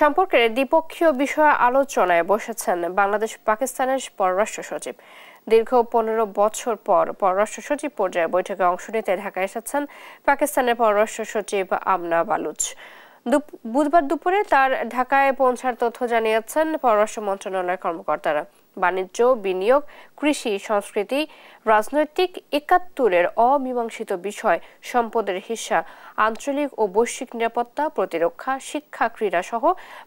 সম্পর্কের দ্বিপক্ষীয় বিষয়ে আলোচনায় বসেছেন বাংলাদেশ পাকিস্তানের পররাষ্ট্র সচিব। দীর্ঘ 15 বছর পর পররাষ্ট্র সচিব পর্যায়ে বৈঠকে অংশ নিতে ঢাকায় এসেছেন পাকিস্তানের পররাষ্ট্র সচিব আমনা বালুচ। বুধবার দুপুরে তার ঢাকায় পৌঁছার তথ্য জানিয়েছেন পররাষ্ট্র মন্ত্রণালয়ের কর্মকর্তারা। বাণিজ্য, বিনিয়োগ, কৃষি, সংস্কৃতি, রাজনৈতিক ৭১-এর অমীমাংসিত বিষয়, সম্পদের হিস্সা, আঞ্চলিক ও বৈশ্বিক নিরাপত্তা, প্রতিরক্ষা, শিক্ষা, ক্রীড়া সহ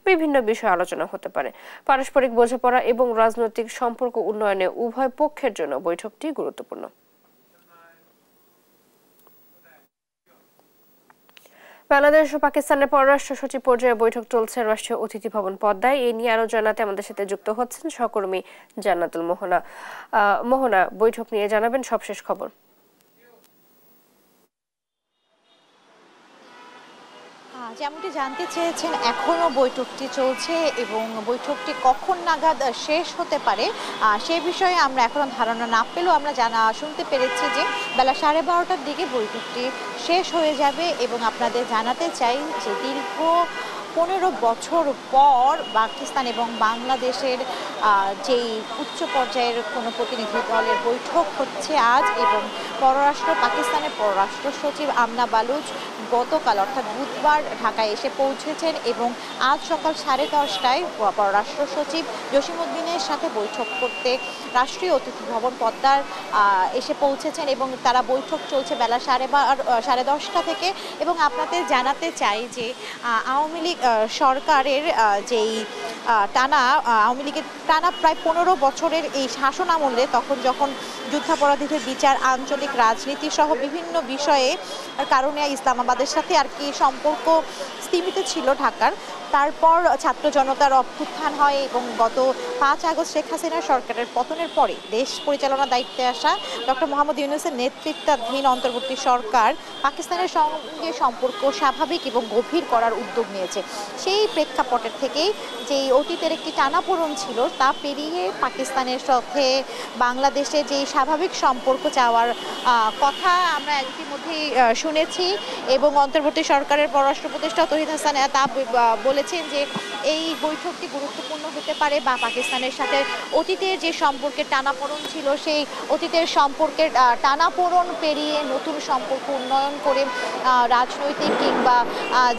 বিভিন্ন বিষয়ে আলোচনা হতে পারে। পারস্পরিক বোঝাপড়া এবং রাজনৈতিক সম্পর্ক উন্নয়নে উভয় পক্ষের জন্য বৈঠকটি গুরুত্বপূর্ণ। বাংলাদেশ ও পাকিস্তানের পররাষ্ট্র সচিব পর্যায়ে বৈঠক চলছে রাষ্ট্রীয় অতিথি ভবন পদ্মায়। এই নিয়ে আরো জানাতে আমাদের সাথে যুক্ত হচ্ছেন সহকর্মী জান্নাতুল মোহনা। মোহনা, বৈঠক নিয়ে জানাবেন সবশেষ খবর। যেমনটি জানতে চেয়েছেন, এখনো বৈঠকটি চলছে এবং বৈঠকটি কখন নাগাদ শেষ হতে পারে সে বিষয়ে আমরা এখনো ধারণা না পেলেও আমরা শুনতে পেরেছি যে বেলা 12:30টার দিকে বৈঠকটি শেষ হয়ে যাবে। এবং আপনাদের জানাতে চাই যে দীর্ঘ 15 বছর পর পাকিস্তান এবং বাংলাদেশের যেই উচ্চ পর্যায়ের কোনো প্রতিনিধি দলের বৈঠক হচ্ছে আজ, এবং পাকিস্তানের পররাষ্ট্র সচিব আমনা বালুচ গতকাল অর্থাৎ বুধবার ঢাকায় এসে পৌঁছেছেন এবং আজ সকাল 10:30টায় পররাষ্ট্র সচিব জসিমউদ্দিনের সাথে বৈঠক করতে রাষ্ট্রীয় অতিথি ভবন পদ্মার এসে পৌঁছেছেন এবং তারা বৈঠক চলছে বেলা 10:30 থেকে। এবং আপনাদের জানাতে চাই যে আওয়ামী লীগ সরকারের যেই আওয়ামী লীগের টানা প্রায় 15 বছরের এই শাসন আমলে যখন যুদ্ধাপরাধীদের বিচার, আঞ্চলিক রাজনীতি সহ বিভিন্ন বিষয়ে কারণে ইসলামাবাদের সাথে আর কি সম্পর্ক স্তীমিত ছিল ঢাকার। তারপর ছাত্র জনতার অভ্যুত্থান হয় এবং গত 5 আগস্ট শেখ হাসিনার সরকারের পতনের পরে দেশ পরিচালনার দায়িত্বে আসা ডক্টর মোহাম্মদ ইউনূসের নেতৃত্বাধীন অন্তর্বর্তী সরকার পাকিস্তানের সঙ্গে সম্পর্ক স্বাভাবিক এবং গভীর করার উদ্যোগ নিয়েছে। সেই প্রেক্ষাপটের থেকেই যে অতীতের একটি টানাপোড়েন ছিল তা পেরিয়ে পাকিস্তানের সাথে বাংলাদেশে যে স্বাভাবিক সম্পর্ক চাওয়ার কথা আমরা ইতিমধ্যেই শুনেছি। এবং অন্তর্বর্তী সরকারের পররাষ্ট্র উপদেষ্টা তৌহিদ হাসান তা বলেছেন যে এই বৈঠকটি গুরুত্বপূর্ণ হতে পারে বা পাকিস্তানের সাথে অতীতের যে সম্পর্কের টানাপোড়েন ছিল সেই অতীতের সম্পর্কের টানাপোড়েন পেরিয়ে নতুন সম্পর্ক উন্নয়ন করে রাজনৈতিক কিংবা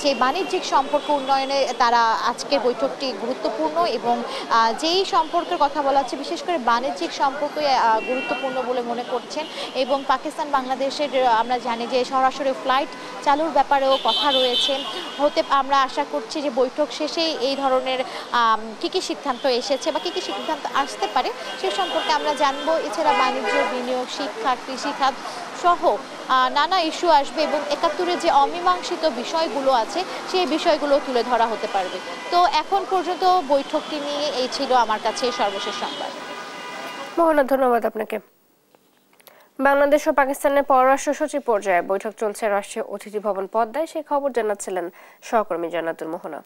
যে বাণিজ্যিক সম্পর্ক উন্নয়নে তারা আজকের বৈঠকটি গুরুত্বপূর্ণ। এবং যেই সম্পর্কের কথা বলা হচ্ছে বিশেষ করে বাণিজ্যিক সম্পর্কই গুরুত্বপূর্ণ বলে মনে করছেন। এবং পাকিস্তান বাংলাদেশের আমরা জানি যে সরাসরি ফ্লাইট চালুর ব্যাপারেও কথা রয়েছে। আমরা আশা করছি যে বৈঠক শেষে এই ধরনের কি সিদ্ধান্ত এসেছে বা কি সিদ্ধান্ত আসতে পারে সে সম্পর্কে আমরা জানবো। এছাড়া বাণিজ্য, বিনিয়োগ, শিক্ষা, কৃষিখাত সহ নানা ইস্যু আসবে এবং ৭১-এর যে অমীমাংসিত বিষয়গুলো আছে সেই বিষয়গুলো তুলে ধরা হতে পারবে। তো এখন পর্যন্ত বৈঠকটি নিয়ে এই ছিল আমার কাছে সর্বশেষ সংবাদ। মোহনা, ধন্যবাদ আপনাকে। বাংলাদেশ ও পাকিস্তানের পররাষ্ট্র সচিব পর্যায়ে বৈঠক চলছে রাষ্ট্রীয় অতিথি ভবন পদ্মায়। সেই খবর জানাচ্ছিলেন সহকর্মী জান্নাতুল মোহনা।